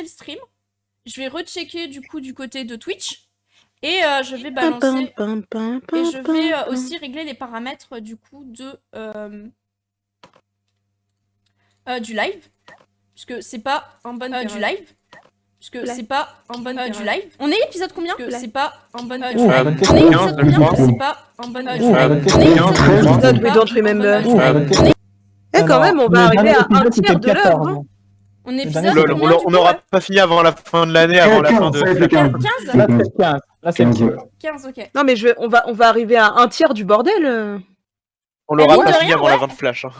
le stream. Je vais rechecker du coup du côté de Twitch. Et je vais balancer. Et je vais aussi régler les paramètres du coup de du live. Puisque c'est pas en bonne du live. Puisque c'est pas en bonne du live. On est épisode combien? Parce que c'est pas en bonne du live. On est épisode combien? Parce que c'est pas en bonne du live. On est épisode We don't remember. Eh quand même, on va arriver à un tiers de l'heure. On est épisode combien? On n'aura pas fini avant la fin de l'année, avant la fin de... 15. Là, c'est 15. 15, ok. Non mais on va arriver à un tiers du bordel. On l'aura mine pas de fini rien, avant ouais. la fin de Flash. Hein.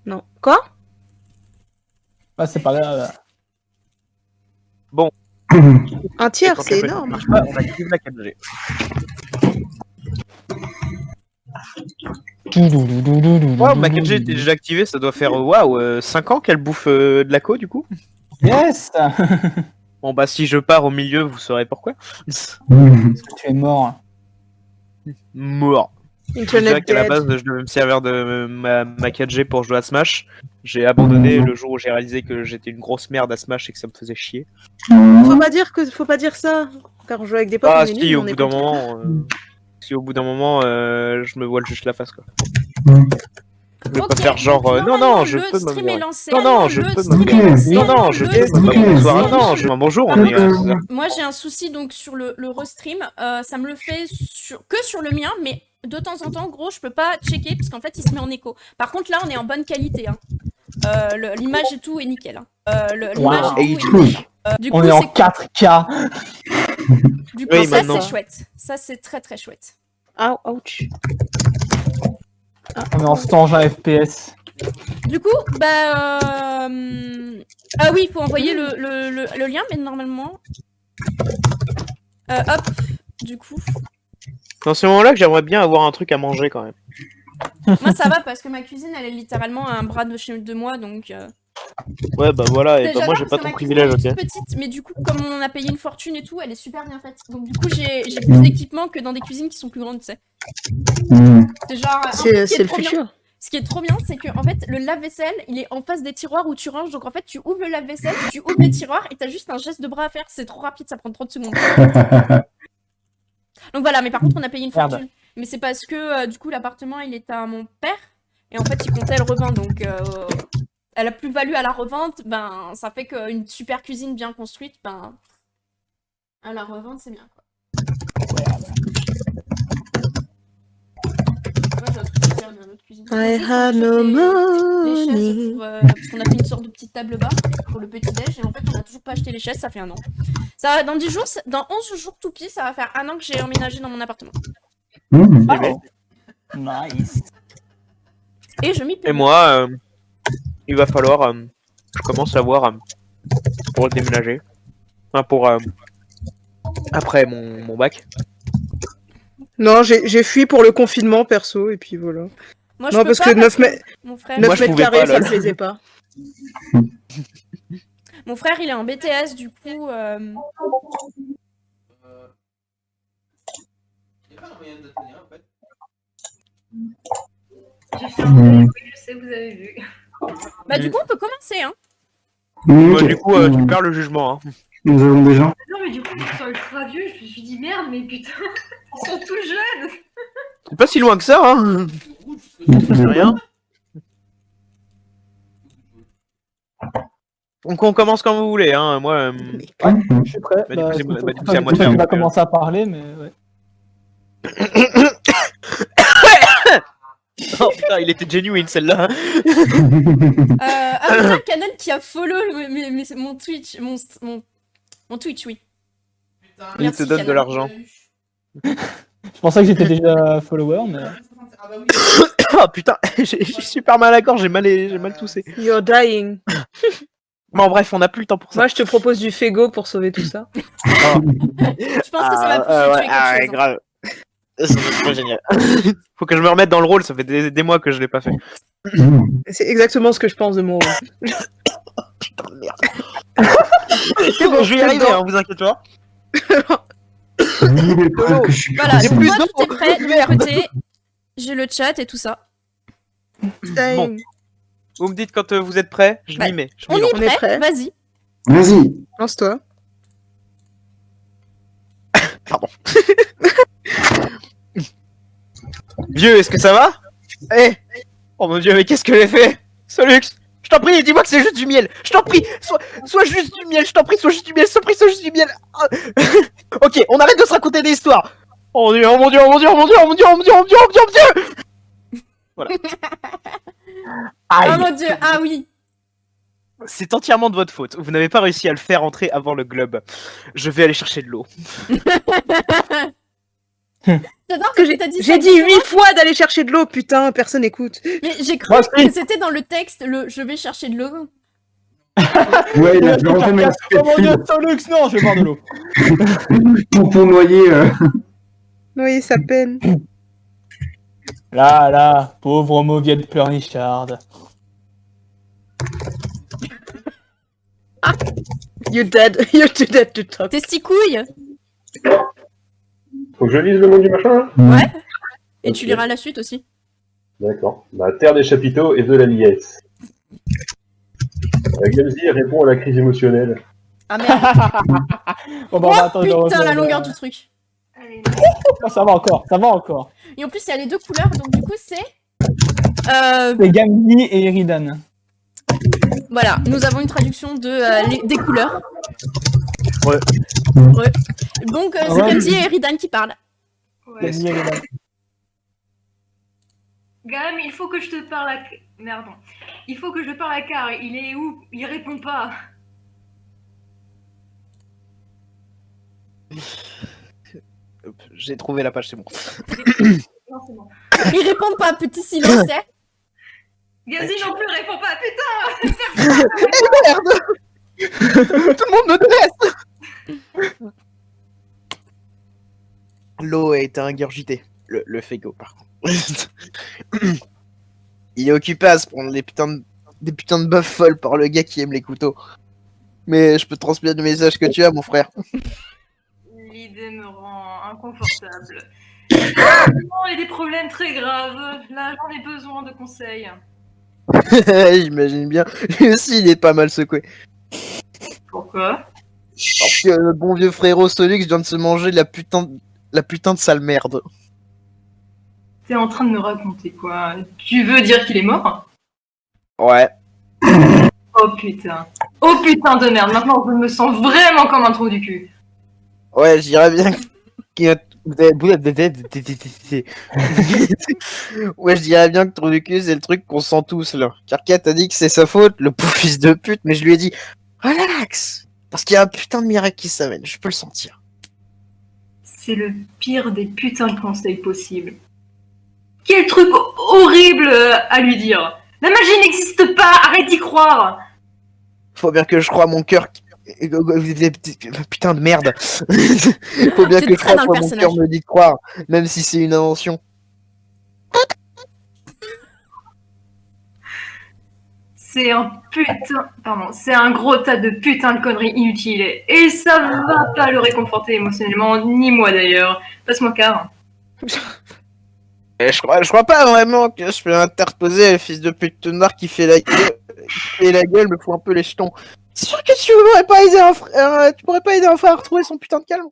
Non. Quoi? Ah, c'est pas grave. Un tiers, Quand c'est le énorme. marche pas, on active la 4G. Wow, ma 4G est déjà activée, ça doit faire 5 ans qu'elle bouffe de la co du coup. Yes. Bon bah si je pars au milieu, vous saurez pourquoi. Parce que tu es mort. Mort. Déjà Internet qu'à la dead. base je devais me servir de ma 4G pour jouer à Smash. J'ai abandonné le jour où j'ai réalisé que j'étais une grosse merde à Smash et que ça me faisait chier. Faut pas dire ça. Car on joue avec des potes, on est Si nuls, au on bout est d'un pas- moment, je me voile juste la face quoi. Je vais pas Ok, faire genre donc, non je le peux stream est m'améliorer. lancé. Non je Le peux stream est m'améliorer. lancé. Non je Le peux stream est m'améliorer. lancé. Non je bonjour Par on est contre, moi j'ai un souci donc sur le restream, ça me le fait que sur le mien, mais de temps en temps, gros, je peux pas checker parce qu'en fait il se met en écho. Par contre là, on est en bonne qualité, hein. L'image et tout est nickel. Hein. L'image Wow. et tout est nickel. Du coup, On est en c'est 4K. Du coup, Oui, ça maintenant. c'est chouette. Ça c'est très très chouette. Ouch. On est en 120 FPS. Du coup, ah oui, il faut envoyer le lien, mais normalement, hop, du coup, Dans ce moment-là que j'aimerais bien avoir un truc à manger quand même. moi ça va parce que ma cuisine elle est littéralement à un bras de moi, donc. Ouais bah voilà, et bah J'adore moi j'ai parce pas que ton ma privilège, cuisine ok. est toute petite, mais du coup, comme on a payé une fortune et tout, elle est super bien faite. Donc du coup, j'ai plus d'équipement que dans des cuisines qui sont plus grandes, tu sais. C'est genre. un truc qui est C'est le trop bien. futur. Ce qui est trop bien, c'est que en fait, le lave-vaisselle, il est en face des tiroirs où tu ranges. Donc en fait, tu ouvres le lave-vaisselle, tu ouvres les tiroirs et t'as juste un geste de bras à faire. C'est trop rapide, ça prend 30 secondes. Donc voilà, mais par contre, on a payé une Merde. fortune. Mais c'est parce que du coup, l'appartement, il était à mon père. Et en fait, il comptait le revendre. Donc elle a plus-value à la revente. Ben, ça fait qu'une super cuisine bien construite, ben, à la revente, c'est bien, quoi. Moi, j'ai un truc super bien, notre cuisine. I Juste, had on no achète les chaises money. pour, parce qu'on a fait une sorte de petite table bar pour le petit-déj. Et en fait, on a toujours pas acheté les chaises, ça fait un an. Ça, dans 10 jours, dans 11 jours tout pis, ça va faire un an que j'ai emménagé dans mon appartement. Oh. Nice. Et je m'y Et plais. moi, il va falloir, je commence à voir pour déménager. Enfin, pour après mon bac. Non, j'ai fui pour le confinement perso et puis voilà. Moi, je Non, peux parce pas que 9 mètres mon frère, Moi, je 9 mètres pouvais carrés, pas, ça lol. me plaisait pas. mon frère, il est en BTS, du coup. J'ai fait un peu, oui, je sais, vous avez vu. Bah, du coup, on peut commencer, hein. Bah, du coup, tu perds le jugement. Hein. Nous avons des gens. Non, mais du coup, ils sont ultra vieux, je me suis dit merde, mais putain, ils sont tout jeunes. C'est pas si loin que ça, hein. C'est rien. Donc on commence quand vous voulez, hein. Moi, Je suis prêt. Bah, du coup, c'est à moi de tu faire, vas donc, commencer à parler, mais ouais. oh putain, il était genuine celle-là. Ah, putain, Canon qui a follow mon Twitch. Mon Twitch, oui. Il te donne de l'argent. Je pensais que j'étais déjà follower, mais. Oh putain, j'ai super mal à la gorge, j'ai mal toussé. You're dying. Bon bref, on a plus le temps pour ça. Moi, je te propose du Fego pour sauver tout ça. Je pense que ça va plus ouais, tuer quelque chose. Hein. grave. C'est trop génial. Faut que je me remette dans le rôle, ça fait des mois que je l'ai pas fait. C'est exactement ce que je pense de mon rôle. Putain de merde. C'est bon, je vais y arriver, hein, vous inquiétez pas. Voilà, J'ai donc plus moi, d'eau. tout est prêt. De mon côté, j'ai le chat et tout ça. Dying. Vous me dites quand vous êtes prêts, je Bah, m'y mets. Je On m'y lance. est On est prêt, prêt. vas-y. Vas-y. Lance-toi. Pardon. Vieux, est-ce que ça va? Eh! Oh mon dieu, mais qu'est-ce que j'ai fait? Solux! Je t'en prie, dis-moi que c'est juste du miel! Je t'en prie! Sois juste du miel, je t'en prie, sois juste du miel, je t'en prie, sois juste du miel! Ah. Ok, on arrête de se raconter des histoires! Oh mon dieu, oh mon dieu, oh mon dieu, oh mon dieu, oh mon dieu, oh mon dieu, oh mon dieu, oh mon dieu, oh mon dieu! Voilà. Oh Aïe. mon dieu, ah oui. C'est entièrement de votre faute. Vous n'avez pas réussi à le faire entrer avant le globe. Je vais aller chercher de l'eau. J'adore que t'as dit ça. J'ai dit 8 fois d'aller chercher de l'eau, putain, personne écoute. Mais j'ai cru Moi aussi. que c'était dans le texte, le je vais chercher de l'eau. Ouais, il a vraiment mis un Oh mon dieu, Solux, non, je vais boire de l'eau. pour noyer. Oui, ça peine. Là, pauvre mauviette pleurnicharde. You dead. You're too dead to talk. Testicouille. Faut que je lise le nom du machin là Ouais. Et Ok. tu liras la suite aussi. D'accord. Bah, Terre des chapiteaux et de la liesse. Gamzi répond à la crise émotionnelle. Ah merde. Bon, bah, Oh attends, je putain, reviens, la longueur du truc. Allez, Oh, ça va encore, ça va encore. Et en plus, il y a les deux couleurs, donc du coup, c'est... C'est Gamzi et Eridan. Voilà, nous avons une traduction de, des couleurs. Ouais. Ouais. Donc, c'est Ouais. Gamzi et Eridan qui parlent. ouais. Gamzi et Eridan. Gam, il faut que je te parle à... Merde. Il faut que je parle à Car. Il est où? Il répond pas. Hop, j'ai trouvé la page, c'est bon. Non, c'est bon. Ils répondent pas, petit silence. hein. Gazi non plus répond pas. Putain. Merde! Tout le monde me déteste! L'eau a été ingurgitée. Le frigo, par contre. Il est occupé à se prendre des putains de bœufs folles par le gars qui aime les couteaux. Mais je peux transmettre le message que tu as, mon frère. L'idée me rend inconfortable. Il y a des problèmes très graves. Là, j'en ai besoin de conseils. J'imagine bien. Lui aussi, il est pas mal secoué. Pourquoi? Parce que le bon vieux frérot Solux vient de se manger la putain de sale merde. T'es en train de me raconter quoi? Tu veux dire qu'il est mort? Ouais. Oh putain. Oh putain de merde. Maintenant, je me sens vraiment comme un trou du cul. Ouais, je dirais bien que... Ouais, je dirais bien que trou du cul, c'est le truc qu'on sent tous, là. Karkat a dit que c'est sa faute, le pauvre fils de pute, mais je lui ai dit relax, parce qu'il y a un putain de miracle qui s'amène, je peux le sentir. C'est le pire des putains de conseils possibles. Quel truc horrible à lui dire. La magie n'existe pas, arrête d'y croire. Faut bien que je croie à mon cœur. Putain de merde. Faut bien T'es que je très croie dans le quoi mon personnage. cœur me dit de croire, même si c'est une invention. C'est un putain... Pardon, c'est un gros tas de putains de conneries inutiles. Et ça va pas le réconforter émotionnellement, ni moi d'ailleurs. Passe-moi car. Et je crois pas vraiment que je peux interposer le fils de pute noir qui fait la gueule, me fout un peu les jetons. C'est sûr que tu pourrais pas aider un frère à retrouver son putain de calme.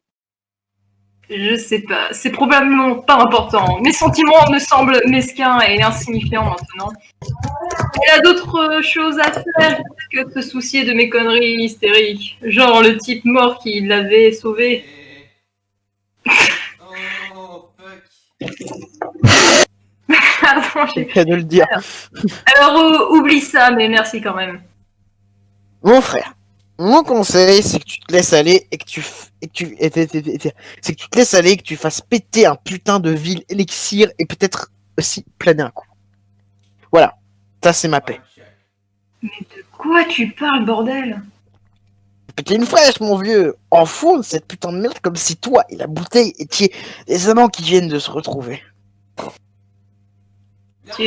Je sais pas, c'est probablement pas important. Mes sentiments me semblent mesquins et insignifiants maintenant. Il a d'autres choses à faire que de se soucier de mes conneries hystériques. Genre le type mort qui l'avait sauvé. Oh, fuck. Pardon, j'ai... Qu'à de le dire. Alors oublie ça, mais merci quand même. Mon frère, mon conseil, c'est que tu te laisses aller et que tu te laisses aller et que tu fasses péter un putain de ville élixir et peut-être aussi planer un coup. Voilà, ça c'est ma paix. Quoi tu parles, bordel? Péter une fraîche, mon vieux. Enfourne cette putain de merde comme si toi et la bouteille étiez des amants qui viennent de se retrouver. Tu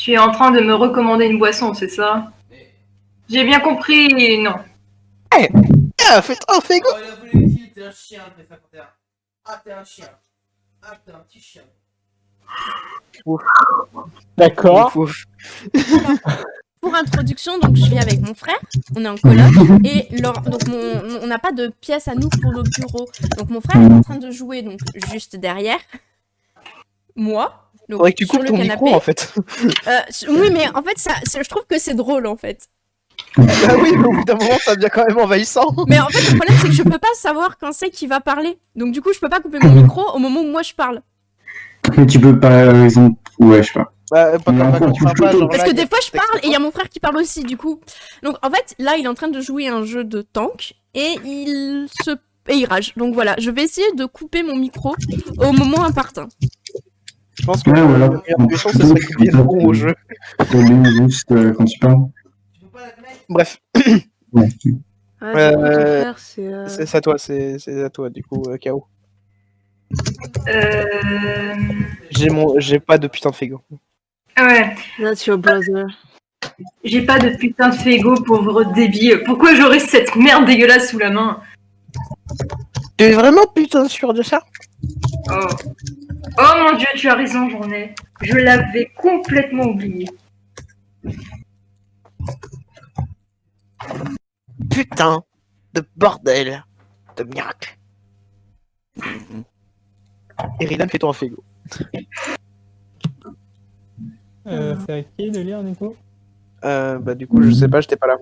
es en train de me recommander une boisson, c'est ça? J'ai bien compris, non. Ah, fais go. Oh, il a voulu le kill, t'es un chien, P51. Ah, t'es un chien. Ah, t'es un petit chien. D'accord. Ouf, ouf. pour introduction, donc je vis avec mon frère, on est en coloc, et donc on n'a pas de pièce à nous pour le bureau. Donc mon frère est en train de jouer donc juste derrière moi. Donc, Faudrait que tu sur coupes le ton canapé. micro en fait. Oui, mais en fait, je trouve que c'est drôle en fait. Ah oui, mais au bout d'un moment, ça devient quand même envahissant. Mais en fait, le problème, c'est que je peux pas savoir quand c'est qui va parler. Donc du coup, je peux pas couper mon micro au moment où moi je parle. Mais tu peux pas, par exemple. Ouais, je sais pas. Bah, pas quand tu parles pas, genre Parce là, que il y a des fois, je texte parle et il y a mon frère qui parle aussi, du coup. Donc en fait, là, il est en train de jouer à un jeu de tank et il rage. Donc voilà, je vais essayer de couper mon micro au moment opportun. Je pense que Ouais, voilà. la meilleure solution, ce serait de dire bon au jeu. Juste quand tu parles. Bref, Ah, du coup, ton frère, c'est à toi, c'est à toi, du coup, KO. J'ai pas de putain de frigo. Ouais, That's your brother. j'ai pas de putain de Fego, pauvre débile. Pourquoi j'aurais cette merde dégueulasse sous la main? Tu es vraiment putain sûr de ça? Oh. Oh mon dieu, tu as raison, j'en ai. Je l'avais complètement oublié. Putain de bordel de miracle. Eridan, fais-toi un frigo. C'est à qui de lire, du coup? Bah du coup, je sais pas, j'étais pas là.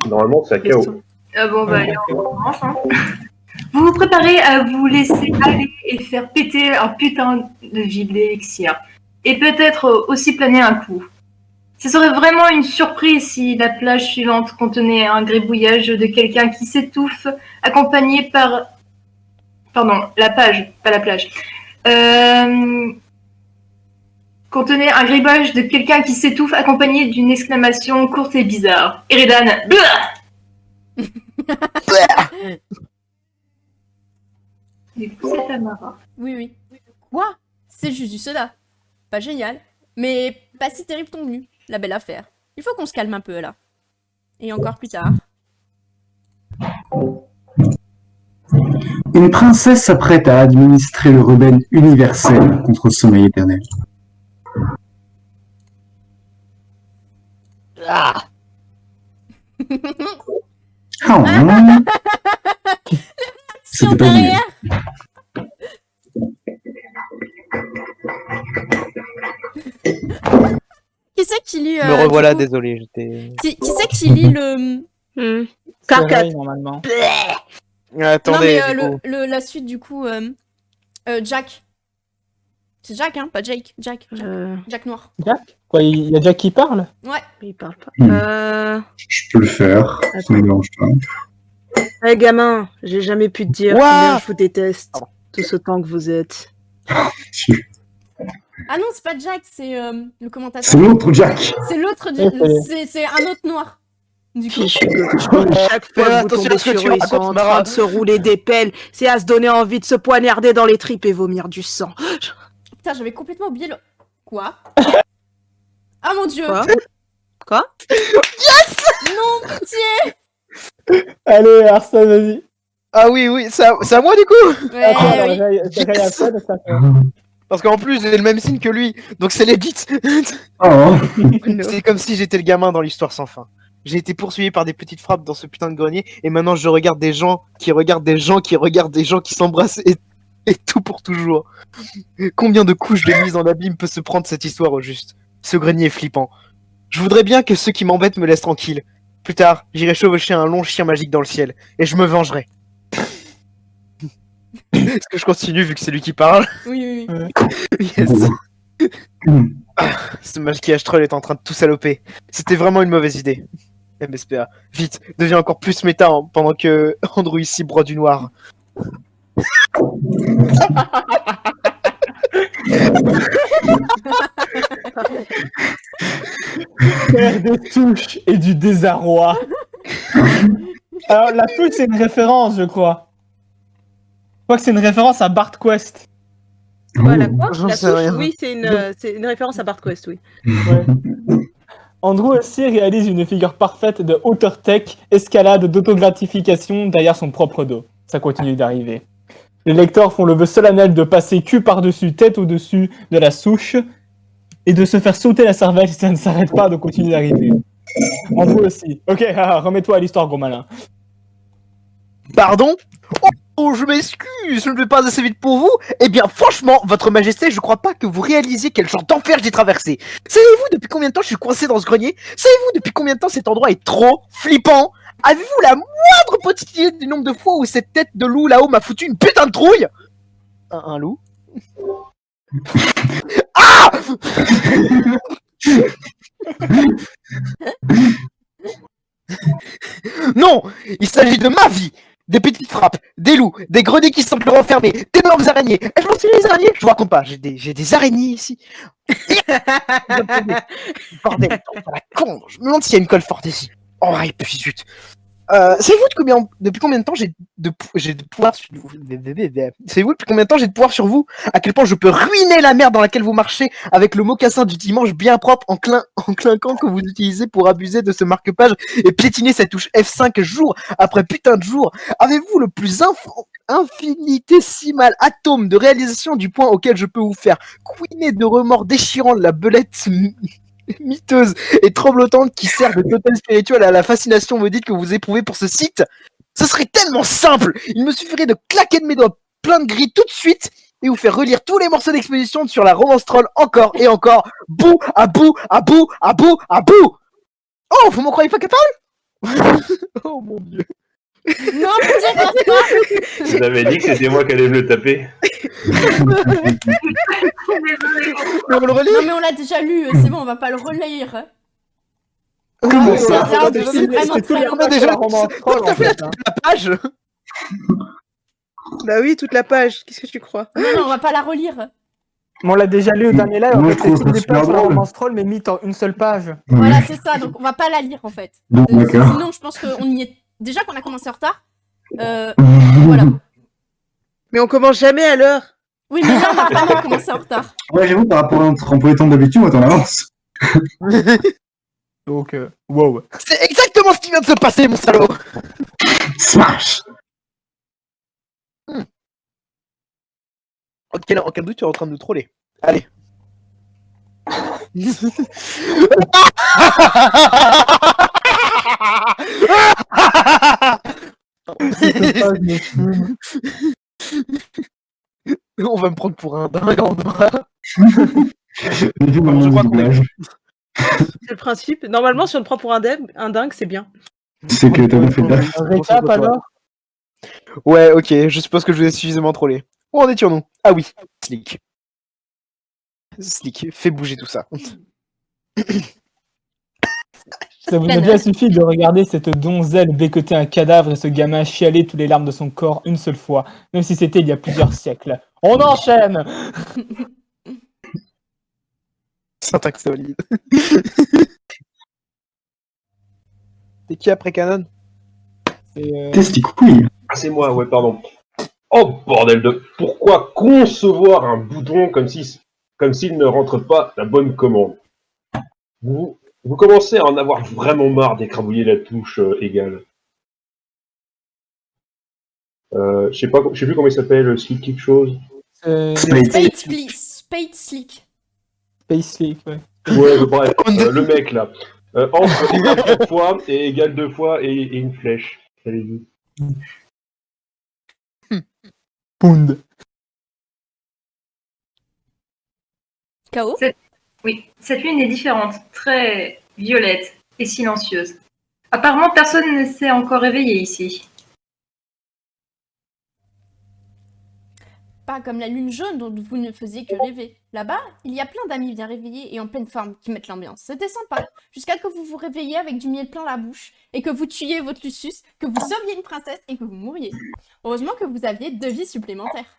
Normalement, c'est à KO. Ah bon, bah allez, on commence, hein. Vous vous préparez à vous laisser aller et faire péter un putain de vide d'élixir. Et peut-être aussi planer un coup. Ce serait vraiment une surprise si la plage suivante contenait un gribouillage de quelqu'un qui s'étouffe, accompagné par... Pardon, la page, pas la plage. Contenait un gribouillage de quelqu'un qui s'étouffe, accompagné d'une exclamation courte et bizarre. Eridan, Bleh Du coup, c'est Tamara. Oui, oui. Quoi? C'est juste du soda. Pas génial. Mais pas si terrible ton venu. La belle affaire. Il faut qu'on se calme un peu là. Et encore plus tard. Une princesse s'apprête à administrer le rebelle universel contre le sommeil éternel. Ah, Oh, Sur c'était pas mieux. derrière. Qui c'est qui lit me revoilà, du coup, désolé, j'étais... qui c'est qui lit le... Carcat. Soleil, normalement. Attendez, non mais du coup. la suite du coup... Jack. C'est Jack, hein, pas Jake. Jack. Jack Noir. Jack? Quoi, il y a Jack qui parle? Ouais. Il parle pas. Je peux le faire, ça me dérange pas. Hey gamin, j'ai jamais pu te dire Ouah combien je vous déteste. Tout ce temps que vous êtes. Ah non, c'est pas Jack, c'est le commentateur. C'est l'autre Jack. C'est l'autre, c'est un autre noir. Du coup. Fichu de chaque fois que vous attention tombez à ce que sur tu eux, ils sont racontes, en Mara. train de se rouler des pelles. C'est à se donner envie de se poignarder dans les tripes et vomir du sang. Putain, j'avais complètement oublié le... Quoi? Ah mon dieu. Quoi? Non, pitié. Allez, Arsène, vas-y. Ah oui, oui, c'est à moi du coup. Ouais, Attends, oui. réveille à quoi de ça? Parce qu'en plus, j'ai le même signe que lui, donc c'est legit. Oh. C'est comme si j'étais le gamin dans l'histoire sans fin. J'ai été poursuivi par des petites frappes dans ce putain de grenier, et maintenant je regarde des gens qui regardent des gens qui regardent des gens qui s'embrassent, et tout pour toujours. Combien de couches de mise en abîme peut se prendre cette histoire au juste? Ce grenier est flippant. Je voudrais bien que ceux qui m'embêtent me laissent tranquille. Plus tard, j'irai chevaucher un long chien magique dans le ciel, et je me vengerai. Est-ce que je continue vu que c'est lui qui parle? Oui, oui, oui. Yes. Ce maquillage troll est en train de tout saloper. C'était vraiment une mauvaise idée. MSPA, vite, deviens encore plus méta pendant que Andrew ici broie du noir. Père de touche et du désarroi. Alors, la touche, c'est une référence, je crois. Je crois que c'est une référence à Bart Quest. Voilà quoi? J'en La sais touche, rien. oui, c'est une référence à Bart Quest, oui. Ouais. Andrew aussi réalise une figure parfaite de hauteur tech, escalade d'autogratification derrière son propre dos. Ça continue d'arriver. Les lecteurs font le vœu solennel de passer cul par-dessus, tête au-dessus de la souche. et de se faire sauter la cervelle si ça ne s'arrête pas de continuer d'arriver. En vous aussi. Ok, remets-toi à l'histoire, gros malin. Pardon? Oh, je m'excuse, je ne vais pas assez vite pour vous. Eh bien, franchement, votre majesté, je crois pas que vous réalisiez quel genre d'enfer j'ai traversé. Savez-vous depuis combien de temps je suis coincé dans ce grenier? Savez-vous depuis combien de temps cet endroit est trop flippant? Avez-vous la moindre petite idée du nombre de fois où cette tête de loup là-haut m'a foutu une putain de trouille? Un loup? Ah! Non! Il s'agit de ma vie! Des petites frappes, des loups, des greniers qui semblent renfermés, d'énormes araignées! Et je m'en suis les araignées! Je vous raconte pas, j'ai des araignées ici! Bordel, la con! Je me demande s'il y a une colle forte ici! Oh, et puis zut! Savez-vous depuis combien de temps j'ai de pouvoir sur vous? Savez-vous depuis combien de temps j'ai de pouvoir sur vous? À quel point je peux ruiner la merde dans laquelle vous marchez avec le mocassin du dimanche bien propre en clinquant que vous utilisez pour abuser de ce marque-page et piétiner cette touche F5 jour après putain de jour? Avez-vous le plus infinitésimal atome de réalisation du point auquel je peux vous faire couiner de remords déchirant la belette miteuse et tremblotante qui sert de totem spirituel à la fascination maudite que vous éprouvez pour ce site? Ce serait tellement simple! Il me suffirait de claquer de mes doigts plein de gris tout de suite et vous faire relire tous les morceaux d'exposition sur la romance troll encore et encore, bout à bout, à bout, à bout, à bout! Oh, vous m'en croyez pas capable? Oh mon dieu. Non, putain, pas. Je t'avais dit que c'était moi qui allais me le taper. On le relit? Non, mais on l'a déjà lu, c'est bon, on va pas le relire. Comment ça ça? c'est vraiment C'est tous les très pages déjà- de la romance troll, T'as en fait fait, hein. la page? Bah oui, toute la page. Qu'est-ce que tu crois? Non, non, on va pas la relire. Mais on l'a déjà lu au dernier live, en Ouais, fait, c'est trop, toutes les c'est super pages de la drôle. romance troll, mais mis en une seule page. Voilà, c'est ça, donc on va pas la lire en fait. Bon, d'accord. Sinon, je pense qu'on y est. Déjà qu'on a commencé en retard. Voilà. Mais on commence jamais à l'heure. Oui, mais là, on a vraiment commencé en retard. Ouais, j'avoue, par rapport à notre emploi du temps d'habitude, on est en avance. Donc, wow. C'est exactement ce qui vient de se passer, mon salaud! Smash! En quel doute tu es en train de nous troller? Allez. On va me prendre pour un dingue en bas. J'ai vu mon Je crois qu'on est- doublage. C'est le principe. Normalement, si on te prend pour un dingue, c'est bien. C'est que t'as bien fait taf. Récap alors? Ouais, ok, je suppose que je vous ai suffisamment trollé. Où en étions-nous? Ah oui, Slick. Slick, fais bouger tout ça. Ça vous a déjà suffi de regarder cette donzelle becqueter un cadavre et ce gamin chialer toutes les larmes de son corps une seule fois, même si c'était il y a plusieurs siècles. On enchaîne! Syntaxe solide. C'est qui après Canon? Testicouille. Ah, c'est moi, ouais, pardon. Oh, bordel de... Pourquoi concevoir un bouton comme s'il ne rentre pas la bonne commande? Vous commencez à en avoir vraiment marre d'écrabouiller la touche égale. Je sais plus comment il s'appelle, Slick quelque chose. Spade Slick. Space League, ouais. Ouais, bref, le mec là. Entre égale 3 fois et égale 2 fois et une flèche. Allez-y. Pound. KO. Oui, cette lune est différente, très violette et silencieuse. Apparemment, personne ne s'est encore réveillé ici. Pas comme la lune jaune dont vous ne faisiez que rêver. Là-bas, il y a plein d'amis bien réveillés et en pleine forme qui mettent l'ambiance. C'était sympa, jusqu'à que vous vous réveilliez avec du miel plein la bouche et que vous tuiez votre Lucius, que vous sauviez une princesse et que vous mouriez. Heureusement que vous aviez 2 vies supplémentaires.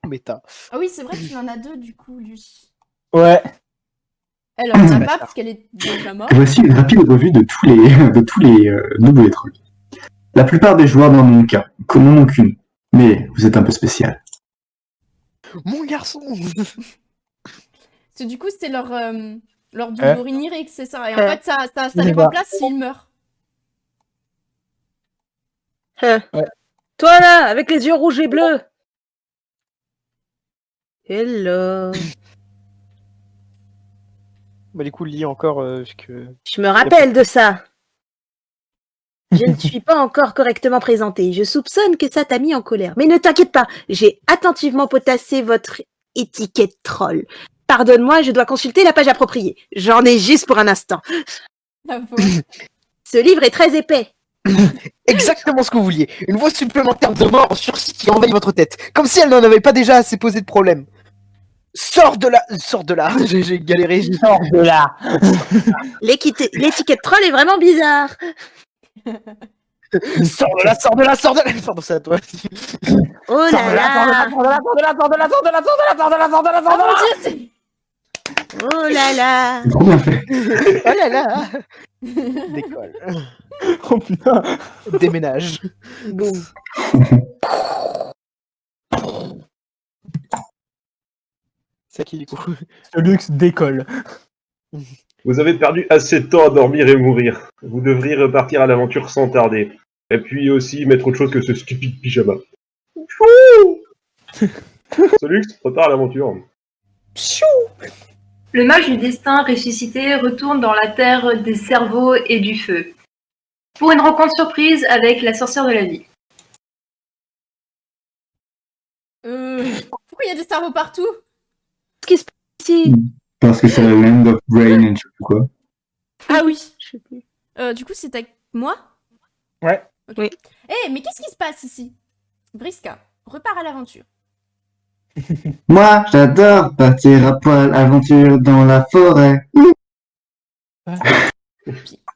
Méta. Ah oui, c'est vrai qu'il en a 2 du coup, lui. Ouais. Elle en a pas parce qu'elle est déjà morte. Voici une rapide revue de tous les nouveaux trolls. La plupart des joueurs dans mon cas, n'en ont qu'une. Mais vous êtes un peu spécial. Mon garçon! Parce que du coup, c'était leur Doriniric, c'est ça. Et en fait, ça les C'est ça. remplace s'ils meurent. Toi là, avec les yeux rouges et bleus. Hello. Bah, du coup, lis encore, que... Je me rappelle de ça. Je ne suis pas encore correctement présentée. Je soupçonne que ça t'a mis en colère. Mais ne t'inquiète pas, j'ai attentivement potassé votre étiquette troll. Pardonne-moi, je dois consulter la page appropriée. J'en ai juste pour un instant. La pauvre. Ce livre est très épais. Exactement ce que vous vouliez. Une voix supplémentaire de mort en sursis qui envahit votre tête. Comme si elle n'en avait pas déjà assez posé de problème. Sors de là. J'ai galéré. Sors de là. L'étiquette troll est vraiment bizarre. Sors de là. Pardon, c'est à toi. Oh là là. Oh mon dieu, c'est... Oh là là. C'est trop bien fait. Oh là là. Décolle. Oh putain. Déménage. Boum. C'est à qui du coup? Ce luxe décolle. Vous avez perdu assez de temps à dormir et mourir. Vous devriez repartir à l'aventure sans tarder. Et puis aussi mettre autre chose que ce stupide pyjama. Solux, prépare à l'aventure. Le mage du destin ressuscité retourne dans la terre des cerveaux et du feu. Pour une rencontre surprise avec la sorcière de la vie. Pourquoi il y a des cerveaux partout? Qu'est-ce qui se passe ici? Parce que c'est la land of brain et je sais plus quoi. Ah oui. Je sais plus. Du coup, c'est avec moi? Ouais. Ok. Oui. Eh, mais qu'est-ce qui se passe ici? Briska, repars à l'aventure. Moi, j'adore partir à poil, aventure dans la forêt.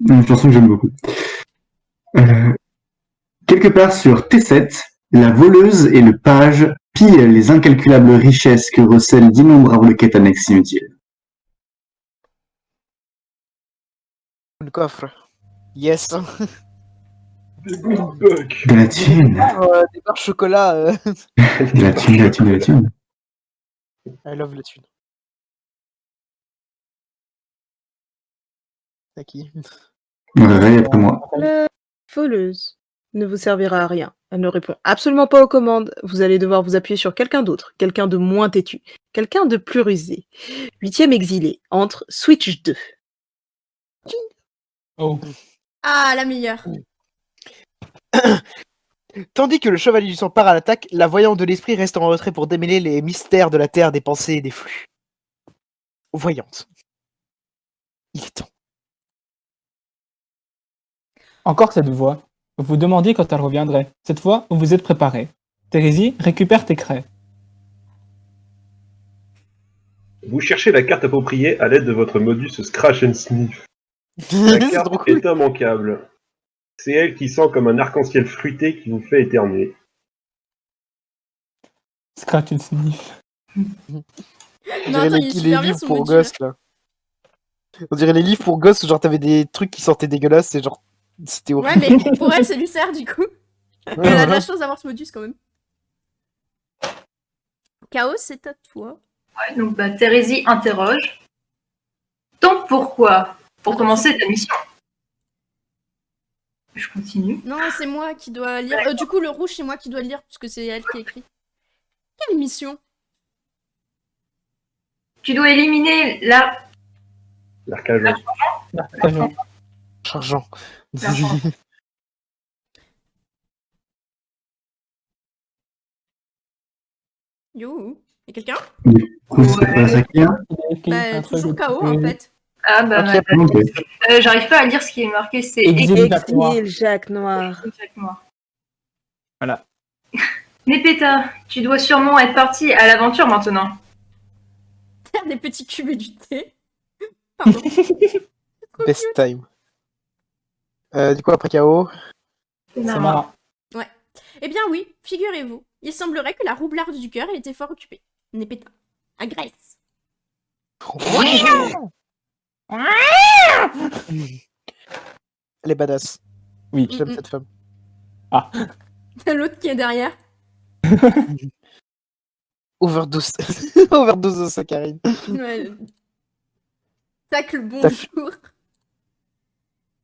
Une chanson que j'aime beaucoup. Quelque part sur T7, la voleuse et le page pillent les incalculables richesses que recèlent d'innombrables quêtes annexes inutiles. Le coffre. Yes. Des good bucks. De la thune. Des barres chocolat. De la thune, de la thune, de la thune. I love la thune. C'est à qui? Réveille après moi. La voleuse ne vous servira à rien. Elle ne répond absolument pas aux commandes. Vous allez devoir vous appuyer sur quelqu'un d'autre, quelqu'un de moins têtu, quelqu'un de plus rusé. 8e exilé, entre Switch 2. Oh. Ah, la meilleure. Tandis que le chevalier du sang part à l'attaque, la voyante de l'esprit reste en retrait pour démêler les mystères de la terre, des pensées et des flux. Voyante. Il est temps. Encore cette voix. Vous vous demandiez quand elle reviendrait. Cette fois, vous vous êtes préparé. Thérésie, récupère tes craies. Vous cherchez la carte appropriée à l'aide de votre modus Scratch and Sniff. La C'est carte trop cool. est immanquable. C'est elle qui sent comme un arc-en-ciel fruité qui vous fait éternuer. Scratch and sniff. On Non, dirait attends, il est les super bien livres son pour module. gosses là. On dirait les livres pour gosses où genre t'avais des trucs qui sortaient dégueulasses et genre c'était Ouais, horrible. mais pour elle, c'est lui sert du coup. Elle a de la chance d'avoir ce modus quand même. Chaos, c'est à toi. Ouais, donc Thérésie interroge. Donc pourquoi? Pour commencer ta mission. Je continue. Non, c'est moi qui dois lire. Du coup, le rouge, c'est moi qui dois lire, puisque c'est elle qui écrit. Quelle mission? Tu dois éliminer L'arcagent. Chargeant. Yo, y'a quelqu'un? C'est pas ça qui est, hein. Bah, toujours KO en fait. Ah bah, Ok. Ok. j'arrive pas à lire ce qui est marqué, c'est Exil Jacques Noir. Exil Jacques Noir. Exactement. Voilà. Népéta, tu dois sûrement être parti à l'aventure maintenant. Faire des petits cubes et du thé. Pardon. Best time. Du coup après KO. C'est marrant. Eh bien oui, figurez-vous, il semblerait que la roublarde du cœur ait été fort occupée. Népéta. Agresse. Elle est badass. Oui. J'aime cette femme. L'autre qui est derrière. Overdose. Overdose de saccharine. Ouais. Tacle bonjour.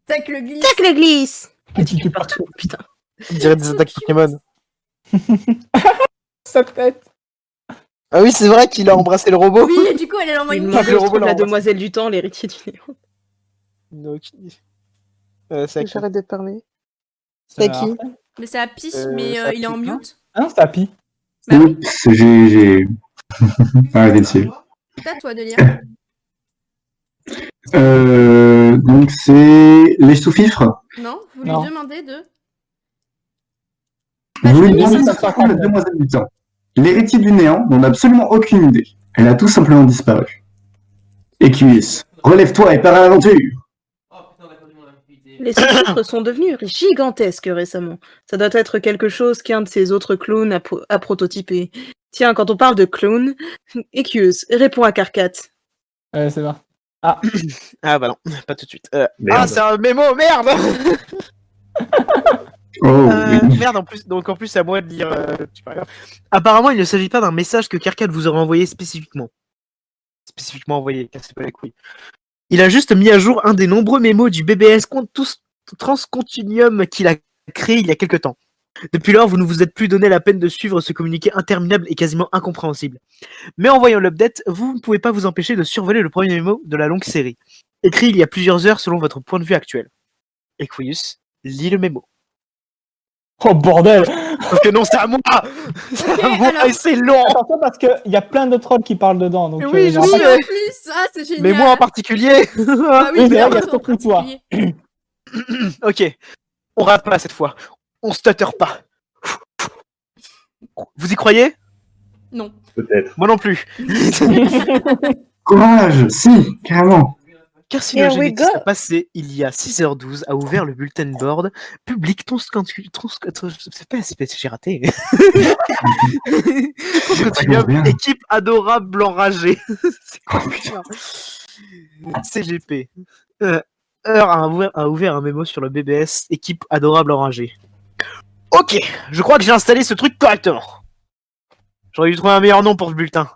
Tacle glisse. Tac le glisse. Petit partout, putain. On dirait des attaques Pokémon. Sa tête. Ah oui, c'est vrai qu'il a embrassé le robot. Oui, et du coup, elle est en Il mode... demande le robot la l'embrasse. demoiselle du temps, l'héritier du néant. Donc, c'est à qui? J'arrête de parler. Ça C'est va. qui? Mais c'est Happy, c'est mais il est en Happy, hein. mute. Hein, c'est Happy. Bah oui, Oups, j'ai arrêté de suivre. c'est à toi de lire. Donc c'est les sous-fifres. Non, vous lui Non. demandez de... Vous lui Page demandez 2550. de la demoiselle du temps. L'héritier du néant n'en a absolument aucune idée. Elle a tout simplement disparu. Equus, relève-toi et pars à l'aventure. Oh putain, on a perdu mon activité. Les sous-titres sont devenus gigantesques récemment. Ça doit être quelque chose qu'un de ces autres clones a prototypé. Tiens, quand on parle de clone, Equius, réponds à Carcat. Ouais, c'est vrai. Ah bah non, pas tout de suite. Merde. Ah, c'est un mémo, merde. Oh, oui. Merde, en plus, donc en plus, c'est à moi de lire. C'est pas grave. Apparemment, il ne s'agit pas d'un message que Carcat vous aurait envoyé spécifiquement. Spécifiquement envoyé, cassez pas les couilles. Il a juste mis à jour un des nombreux mémos du BBS Transcontinuum qu'il a créé il y a quelque temps. Depuis lors, vous ne vous êtes plus donné la peine de suivre ce communiqué interminable et quasiment incompréhensible. Mais en voyant l'update, vous ne pouvez pas vous empêcher de survoler le premier mémo de la longue série, écrit il y a plusieurs heures selon votre point de vue actuel. Equius, lis le mémo. Oh bordel! Parce que non, c'est à moi. C'est à moi alors- et c'est long. Attention parce qu'il y a plein de trolls qui parlent dedans. Donc, Oui, il y je aura sais. pas- En plus, ah, c'est génial. Mais moi en particulier. Ah oui, Oui, mais là, il y clairement, a c'est en surtout toi. particulier. Ok, on rate pas cette fois. On stutter pas. Vous y croyez? Non. Peut-être. Moi non plus. Courage, si, carrément. Car si Here le we génétiste go. passé il y a 6h12 a ouvert le bulletin board public j'ai raté. Transcontinuum, bien. équipe adorable enragée. C'est quoi ça? CGP. Heure a ouvert un mémo sur le BBS, équipe adorable enragée. Ok, je crois que j'ai installé ce truc correctement. J'aurais dû trouver un meilleur nom pour ce bulletin.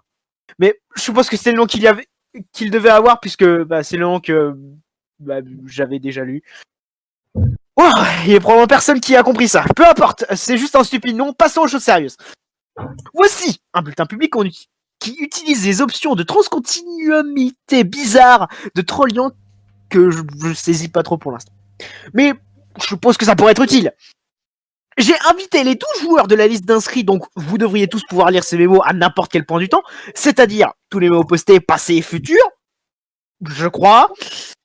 Mais je suppose que c'est le nom qu'il devait avoir, puisque bah, c'est le nom que j'avais déjà lu. Oh, il y a probablement personne qui a compris ça. Peu importe, c'est juste un stupide nom, passons aux choses sérieuses. Voici un bulletin public qui utilise les options de transcontinuité bizarre de Trollian que je saisis pas trop pour l'instant. Mais je suppose que ça pourrait être utile. J'ai invité les 12 joueurs de la liste d'inscrits, donc vous devriez tous pouvoir lire ces mémos à n'importe quel point du temps, c'est-à-dire tous les mémos postés, passés et futurs, je crois.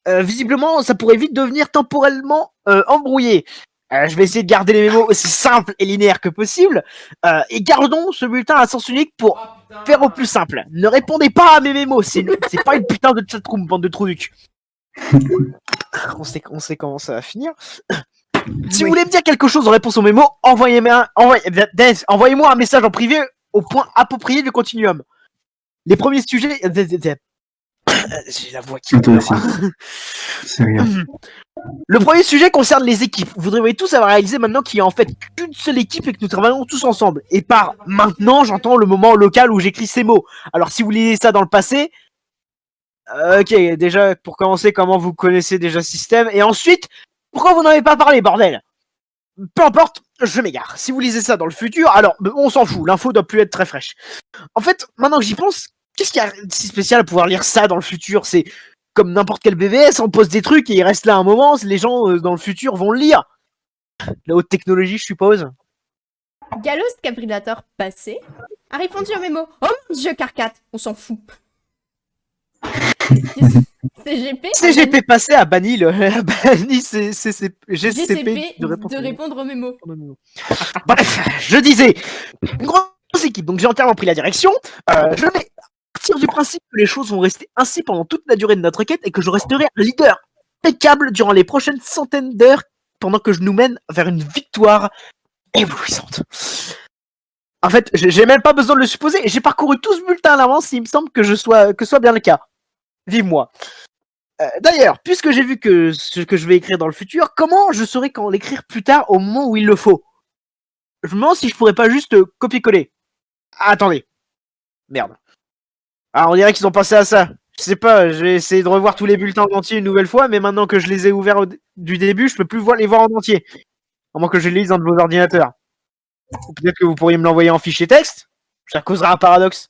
Visiblement, ça pourrait vite devenir temporellement embrouillé. Je vais essayer de garder les mémos aussi simples et linéaires que possible, et gardons ce bulletin à sens unique pour Oh putain. faire au plus simple. Ne répondez pas à mes mémos, c'est pas une putain de chatroom, bande de trous du cul. On sait comment ça va finir. Si vous voulez me dire quelque chose en réponse aux mémos, envoyez-moi un message en privé au point approprié du continuum. Les premiers sujets... J'ai la voix qui... Toi aussi. C'est rien. Le premier sujet concerne les équipes. Vous devriez tous avoir réalisé maintenant qu'il y a en fait qu'une seule équipe et que nous travaillons tous ensemble. Et par maintenant, j'entends le moment local où j'écris ces mots. Alors si vous lisez ça dans le passé... ok, déjà, pour commencer, comment vous connaissez déjà ce système. Et ensuite, pourquoi vous n'en avez pas parlé, bordel? Peu importe, je m'égare. Si vous lisez ça dans le futur, alors, on s'en fout, l'info doit plus être très fraîche. En fait, maintenant que j'y pense, qu'est-ce qu'il y a de si spécial à pouvoir lire ça dans le futur? C'est comme n'importe quel BBS, on pose des trucs et il reste là un moment, les gens dans le futur vont le lire. La haute technologie, je suppose. Galos Cabrilator passé a répondu au mémo. Oh mon dieu, Carcat, on s'en fout. CGP CGP passé a banni GCP GCP de répondre. répondre au mémo. Bref, je disais, une grosse équipe, donc j'ai entièrement pris la direction. Je vais partir du principe que les choses vont rester ainsi pendant toute la durée de notre quête et que je resterai un leader impeccable durant les prochaines centaines d'heures pendant que je nous mène vers une victoire éblouissante. En fait, j'ai même pas besoin de le supposer, j'ai parcouru tout ce bulletin à l'avance, il me semble que ce soit bien le cas. Vive-moi. D'ailleurs, puisque j'ai vu que ce que je vais écrire dans le futur, comment je saurai quand l'écrire plus tard au moment où il le faut? Je me demande si je pourrais pas juste copier-coller. Ah, attendez. Merde. Ah, on dirait qu'ils ont pensé à ça. Je sais pas, je vais essayer de revoir tous les bulletins en entier une nouvelle fois, mais maintenant que je les ai ouverts du début, je peux plus les voir en entier. À moins que je les lise dans de vos ordinateurs. Ou peut-être que vous pourriez me l'envoyer en fichier texte. Ça causera un paradoxe.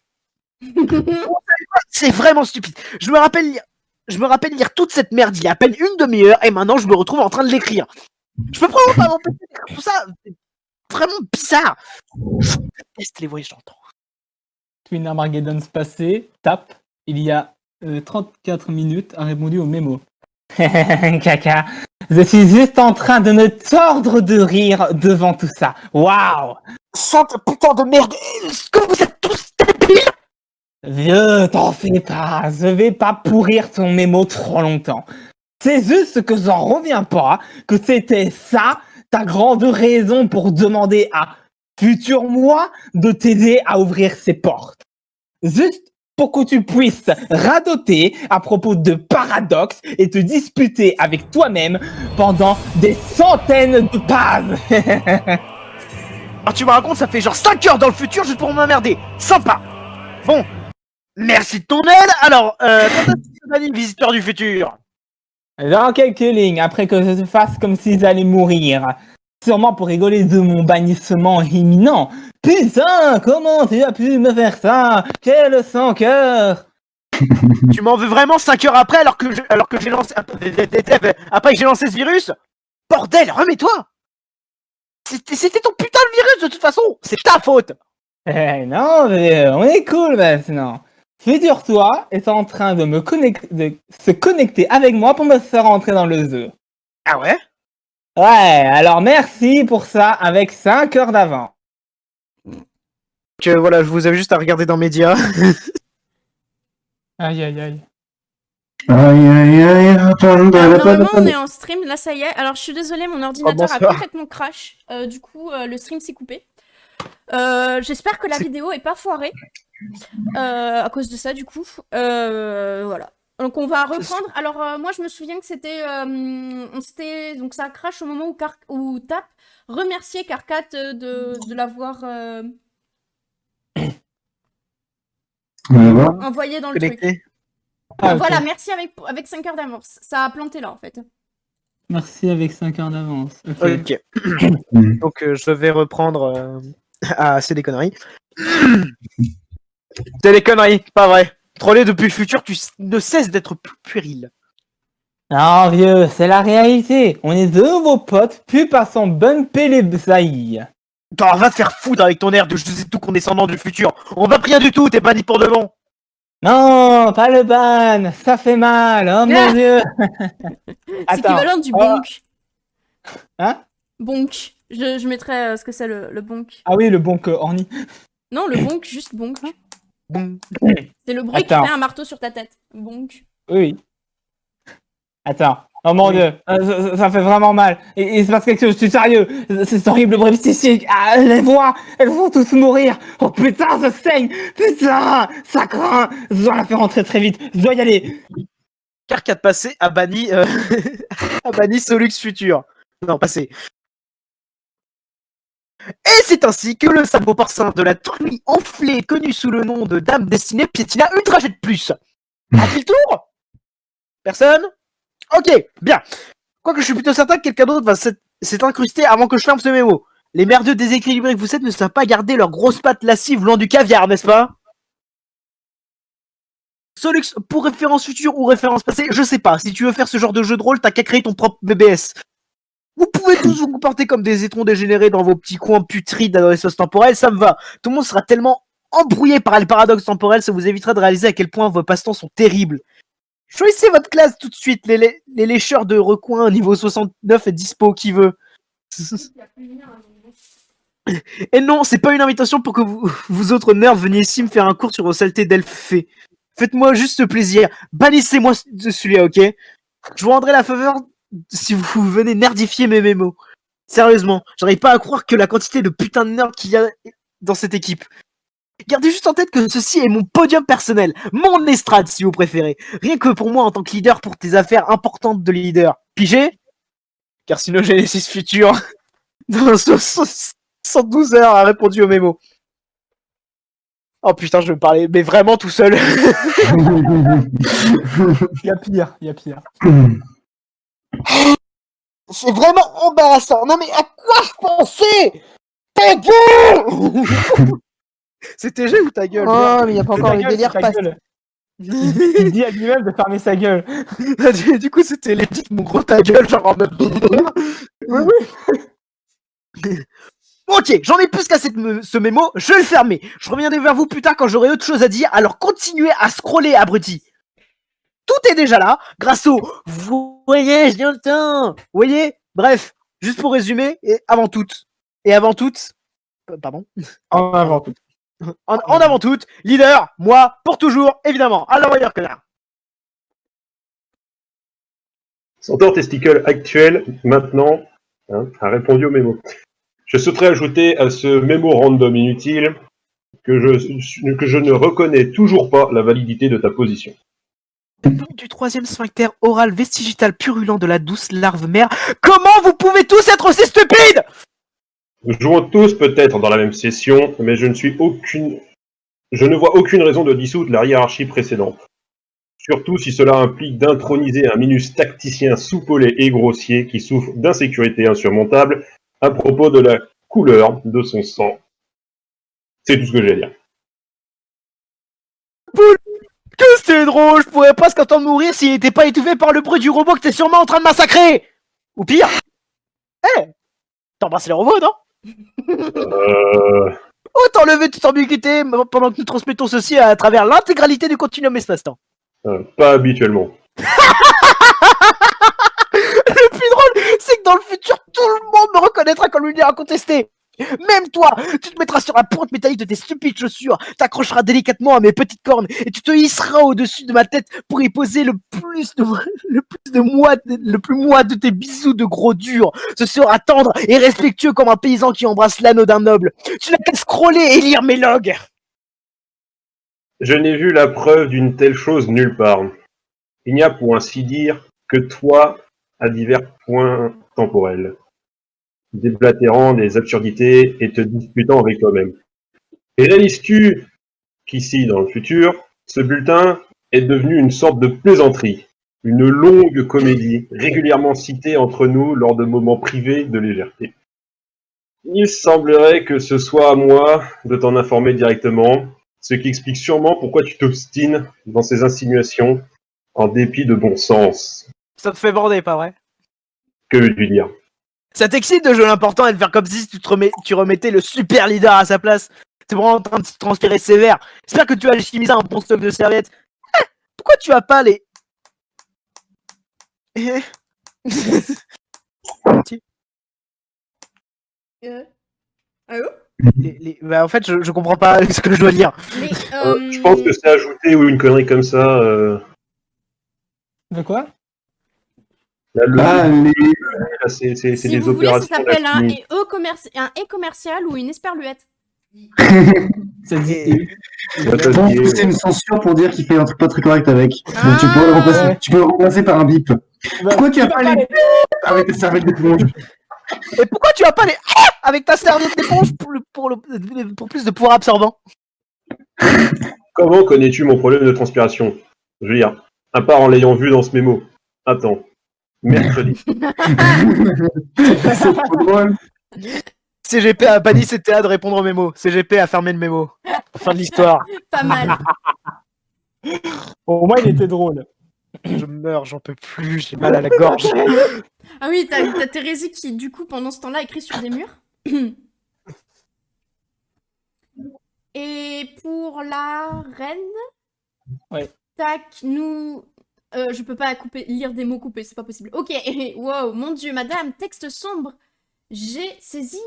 C'est vraiment stupide. Je me rappelle lire toute cette merde il y a à peine une demi-heure et maintenant je me retrouve en train de l'écrire. Je peux probablement pas m'empêcher d'écrire tout ça. C'est vraiment bizarre. Je déteste les voyages dans le temps. Twin Armageddon passé, tape, il y a 34 minutes, a répondu au mémo. Caca, je suis juste en train de me tordre de rire devant tout ça. Waouh! Sainte putain de merde. Est-ce que vous êtes tous débiles? Vieux, t'en fais pas, je vais pas pourrir ton mémo trop longtemps. C'est juste que j'en reviens pas, que c'était ça ta grande raison pour demander à futur moi de t'aider à ouvrir ses portes. Juste pour que tu puisses radoter à propos de paradoxes et te disputer avec toi-même pendant des centaines de pages. Alors tu me racontes, ça fait genre 5 heures dans le futur juste pour m'emmerder. Sympa. Bon. Merci de ton aide. Alors, quand est-ce que tu vas dire visiteur du futur? Dans quelques lignes, après que je te fasse comme s'ils allaient mourir. Sûrement pour rigoler de mon bannissement imminent. Putain, comment tu as pu me faire ça? Quel sans-cœur! Tu m'en veux vraiment 5 heures après alors que j'ai lancé après que j'ai lancé ce virus? Bordel, remets-toi! C'était ton putain de virus de toute façon! C'est ta faute! Non, mais on est cool maintenant. Futur toi est en train de se connecter avec moi pour me faire entrer dans le jeu. Ah ouais? Ouais, alors merci pour ça avec 5 heures d'avance. Que voilà, je vous avais juste à regarder dans Média. Aïe aïe aïe. Aïe aïe aïe. Normalement, on est en stream, là ça y est. Alors je suis désolée, mon ordinateur a bonsoir. complètement crash. Du coup, le stream s'est coupé. J'espère que la vidéo est pas foirée. À cause de ça, du coup. Voilà. Donc on va reprendre. Alors moi je me souviens que c'était, donc ça crash au moment où Tap remerciait Carcat de l'avoir envoyé dans le truc. Connecté. Ah, ok. Voilà, merci avec 5 heures d'avance. Ça a planté là en fait. Merci avec 5 heures d'avance. Ok. Ok. Donc je vais reprendre. Ah, c'est des conneries. C'est des conneries, pas vrai. Troller depuis le futur, tu ne cesses d'être plus puéril. Non vieux, c'est la réalité. On est deux vos potes, puis passons bumper les bsailles. Attends, va te faire foutre avec ton air de je sais tout condescendant du futur. On va rien du tout, t'es banni pour de bon. Non, pas le ban, ça fait mal, oh mon dieu. C'est équivalent du Oh. bonk. Hein? Bonk. Je mettrais ce que c'est le bonk. Ah oui, le bon que orni. Non, le bonk, juste bonk. Bon. C'est le bruit Attends. qui fait un marteau sur ta tête. Bonk. Oui. Attends. Oh mon dieu, ça fait vraiment mal. Il se passe quelque chose, je suis sérieux. C'est horrible, bruit psychique. Ah, les voix, elles vont tous mourir. Oh putain, ça saigne. Putain, ça craint. Je dois la faire rentrer très vite. Je dois y aller. Carcat passé a banni, a banni Solux futur. Non, passé. Et c'est ainsi que le sabot porcin de la truie enflée, connu sous le nom de Dame Destinée, piétina une trajet de plus. A-t-il tour? Personne? Ok, bien. Quoique je suis plutôt certain que quelqu'un d'autre va s'être incrusté avant que je ferme ce mémo. Les merdeux déséquilibrés que vous êtes ne savent pas garder leurs grosses pattes lascives loin du caviar, n'est-ce pas? Solux, pour référence future ou référence passée, je sais pas. Si tu veux faire ce genre de jeu de rôle, t'as qu'à créer ton propre BBS. Vous pouvez tous vous comporter comme des étrons dégénérés dans vos petits coins putrides d'adolescence temporelle, ça me va. Tout le monde sera tellement embrouillé par les paradoxes temporels, ça vous évitera de réaliser à quel point vos passe-temps sont terribles. Choisissez votre classe tout de suite, les lécheurs de recoin niveau 69 est dispo qui veut. Et non, c'est pas une invitation pour que vous autres nerds veniez ici me faire un cours sur vos saletés d'elfes fées. Faites-moi juste plaisir, bannissez-moi de celui-là, ok? Je vous rendrai la faveur si vous venez nerdifier mes mémos. Sérieusement, j'arrive pas à croire que la quantité de putain de nerds qu'il y a dans cette équipe. Gardez juste en tête que ceci est mon podium personnel, mon estrade si vous préférez. Rien que pour moi en tant que leader pour tes affaires importantes de leader. Pigé? Carcinogénésis futur. Dans 112 heures a répondu aux mémos. Oh putain, je vais me parler, mais vraiment tout seul. Il y a pire, il y a pire. C'est vraiment embarrassant. Non mais à quoi je pensais? Ta gueule. C'était G ou ta gueule? Oh, mais il n'y a pas encore Ta le gueule, délire c'est ta passe. gueule. Il dit à lui-même de fermer sa gueule. Du coup, c'était legit mon gros ta gueule, genre en mode. Ok, j'en ai plus qu'à ce mémo, je vais le fermer. Je reviendrai vers vous plus tard quand j'aurai autre chose à dire, alors continuez à scroller, abruti. Tout est déjà là, grâce au voyage dans le temps. Vous voyez? Bref, juste pour résumer, et avant tout, pardon, En avant tout. en avant tout, leader, moi, pour toujours, évidemment, à l'envoyeur connard. Centaure Testicle actuel, maintenant, a répondu au mémo. Je souhaiterais ajouter à ce mémo random inutile que je ne reconnais toujours pas la validité de ta position. Du troisième sphincter oral vestigital purulent de la douce larve mère, comment vous pouvez tous être aussi stupides? Nous jouons tous peut-être dans la même session, mais je ne vois aucune raison de dissoudre la hiérarchie précédente. Surtout si cela implique d'introniser un minus tacticien soupolé et grossier qui souffre d'insécurité insurmontable à propos de la couleur de son sang. C'est tout ce que j'ai à dire. Que c'est drôle, je pourrais presque entendre mourir s'il n'était pas étouffé par le bruit du robot que t'es sûrement en train de massacrer. Ou pire, t'embrasses les robots, non? Autant lever toute ambiguïté pendant que nous transmettons ceci à travers l'intégralité du continuum espace-temps. Pas habituellement. Le plus drôle, c'est que dans le futur, tout le monde me reconnaîtra comme lunaire incontesté. Même toi, tu te mettras sur la pointe métallique de tes stupides chaussures, t'accrocheras délicatement à mes petites cornes et tu te hisseras au-dessus de ma tête pour y poser le plus moi de tes bisous de gros dur. Ce sera tendre et respectueux comme un paysan qui embrasse l'anneau d'un noble. Tu n'as qu'à scroller et lire mes logs. Je n'ai vu la preuve d'une telle chose nulle part. Il n'y a pour ainsi dire que toi à divers points temporels, déblatérant des absurdités et te disputant avec toi-même. Et réalises-tu qu'ici, dans le futur, ce bulletin est devenu une sorte de plaisanterie, une longue comédie, régulièrement citée entre nous lors de moments privés de légèreté. Il semblerait que ce soit à moi de t'en informer directement, ce qui explique sûrement pourquoi tu t'obstines dans ces insinuations, en dépit de bon sens. Ça te fait bander, pas vrai? Que veux-tu dire? Ça t'excite de jouer l'important et de faire comme si tu remettais le super leader à sa place. T'es vraiment en train de se transpirer sévère. J'espère que tu as alchimisé un bon stock de serviettes. Pourquoi tu as pas les... Allô? Bah, en fait, je comprends pas ce que je dois dire. Mais, Je pense que c'est ajouté ou une connerie comme ça. De quoi? Là, c'est si des vous voulez, ça opérations s'appelle un d'alchimie. E commercial ou une esperluette. C'est dit. Je pense que c'est une censure pour dire qu'il fait un truc pas très correct avec. Ah. Donc tu peux le remplacer, Ouais. tu peux le remplacer par un bip. Pourquoi tu as pas les avec tes serviettes d'éponge? Et pourquoi tu as pas les... avec ta serviette d'éponge pour plus de pouvoir absorbant? Comment connais-tu mon problème de transpiration? Je veux dire, à part en l'ayant vu dans ce mémo. Attends. Mercredi. C'est trop drôle. CGP a banni CTA de répondre aux mémos. CGP a fermé le mémo. Fin de l'histoire. Pas mal. Au moins, il était drôle. Je meurs, j'en peux plus, j'ai mal à la gorge. Ah oui, t'as Thérèse qui, du coup, pendant ce temps-là, écrit sur des murs. Et pour la reine, Ouais. tac, nous... je peux pas lire des mots coupés, c'est pas possible. Ok, wow, mon dieu, madame, texte sombre. J'ai saisi...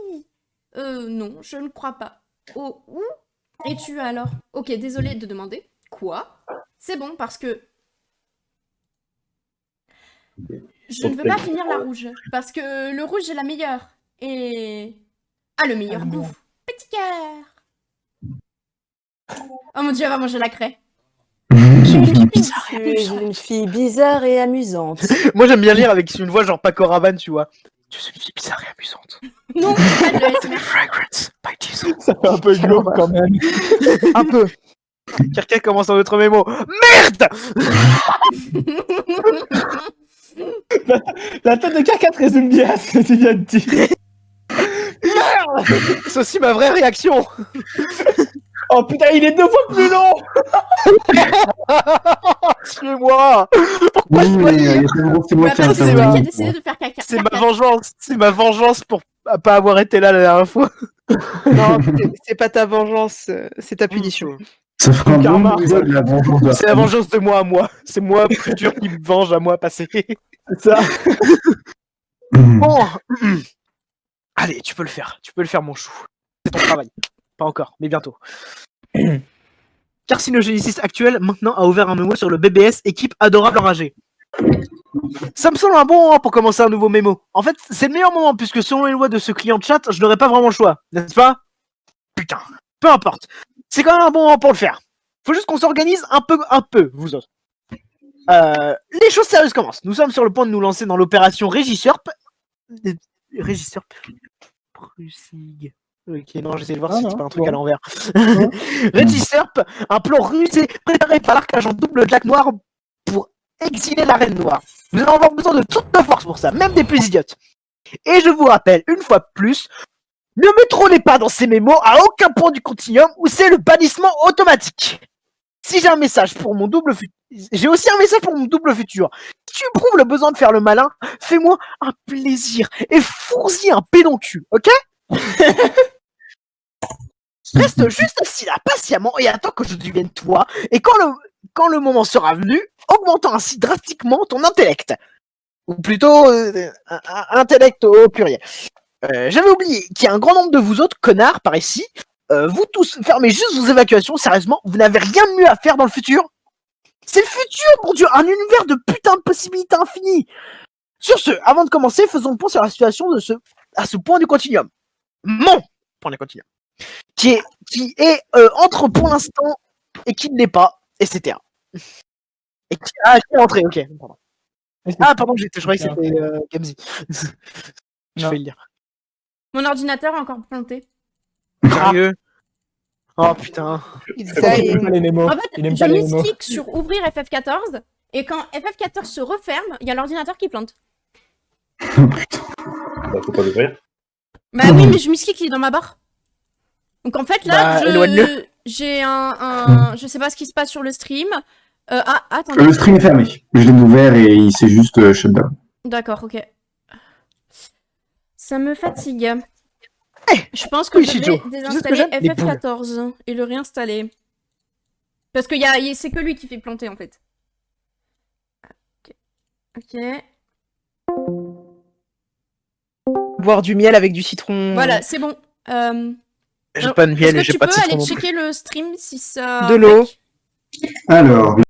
non, je ne crois pas. Oh, où es-tu alors? Ok, désolé de demander. Quoi? C'est bon, parce que... Je ne veux pas finir la rouge, parce que le rouge est la meilleure. Et... Ah, le meilleur goût. Petit cœur. Oh mon dieu, elle va manger la craie. Tu es une fille bizarre et amusante. Moi j'aime bien lire avec une voix genre Paco Rabanne, tu vois. Tu es une fille bizarre et amusante. Non, pas de l'ASMR. Fragrance by Jesus. Ça fait un peu glauque quand même. Un peu. Quelqu'un commence un autre mémo. Merde! La tête de K4 résume bien ce que tu viens de dire. Merde! C'est aussi ma vraie réaction. Oh putain, il est 2 fois plus long. Tuez-moi. Pourquoi Oui, je mais dois dire c'est moi Bah, qui ai parce que c'est intervenu. lui qui a intervenu. décidé de faire caca. C'est ma vengeance. C'est ma vengeance pour pas avoir été là la dernière fois. Non, c'est pas ta vengeance, c'est ta punition. Ça fera un Ton bon karma. épisode de la vengeance de C'est la vengeance de moi à moi. C'est moi futur qui me venge à moi passé. C'est ça. Bon. Allez, tu peux le faire. Tu peux le faire, mon chou. C'est ton travail. Pas encore, mais bientôt. Carcinogénesis actuel, maintenant, a ouvert un mémo sur le BBS équipe adorable enragée. Ça me semble un bon moment pour commencer un nouveau mémo. En fait, c'est le meilleur moment puisque selon les lois de ce client de chat, je n'aurais pas vraiment le choix, n'est-ce pas? Putain, peu importe. C'est quand même un bon moment pour le faire. Faut juste qu'on s'organise un peu, vous autres. Les choses sérieuses commencent. Nous sommes sur le point de nous lancer dans l'opération Régisurp. Régisurp. Prusig. Ok, non, j'essaie de voir si c'est pas un truc à l'envers. Régisurp, un plan rusé préparé par l'arcagent double Jack Noir pour exiler la Reine Noire. Nous allons avoir besoin de toutes nos forces pour ça, même des plus idiotes. Et je vous rappelle, une fois de plus, ne me trônez pas dans ces mémos à aucun point du continuum où c'est le bannissement automatique. Si j'ai un message pour mon double futur, j'ai aussi un message pour mon double futur. Si tu éprouves le besoin de faire le malin, fais-moi un plaisir et fourre-y un pédoncule, ok? Reste juste assis là, patiemment, et attends que je devienne toi. Et quand le moment sera venu, augmentant ainsi drastiquement ton intellect. Ou plutôt, intellect au pluriel. J'avais oublié qu'il y a un grand nombre de vous autres connards par ici. Vous tous, fermez juste vos évacuations, sérieusement, vous n'avez rien de mieux à faire dans le futur. C'est le futur, mon dieu, un univers de putain de possibilités infinies. Sur ce, avant de commencer, faisons le point sur la situation à ce point du continuum. Mon point du continuum. Qui est entre pour l'instant et qui ne l'est pas, etc. Et qui est entré, ok. Pardon. Ah, pardon, je croyais que c'était Gamzi. Je vais le dire. Mon ordinateur a encore planté. Sérieux? Oh putain. Ça y Il est. aime pas les mémos. En fait, Il aime je pas les mémos. mise-clic sur ouvrir FF14 et quand FF14 se referme, il y a l'ordinateur qui plante. Bah, faut pas l'ouvrir. Bah oui, mais je mise-clic, il est dans ma barre. Donc en fait, là, Bah, éloigne-le. j'ai je sais pas ce qui se passe sur le stream. Attendez. Le stream est fermé. Je l'ai ouvert et il s'est juste shutdown. D'accord, ok. Ça me fatigue. Eh, Je pense que oui, je Shijo. vais Tu sais ce que désinstaller j'aime? Les poules. FF14 et le réinstaller. Parce que c'est que lui qui fait planter en fait. Ok. Boire du miel avec du citron. Voilà, c'est bon. J'ai pas de miel et Est-ce que j'ai tu pas de peux citron aller non plus. checker le stream si ça... De l'eau. Mec Alors,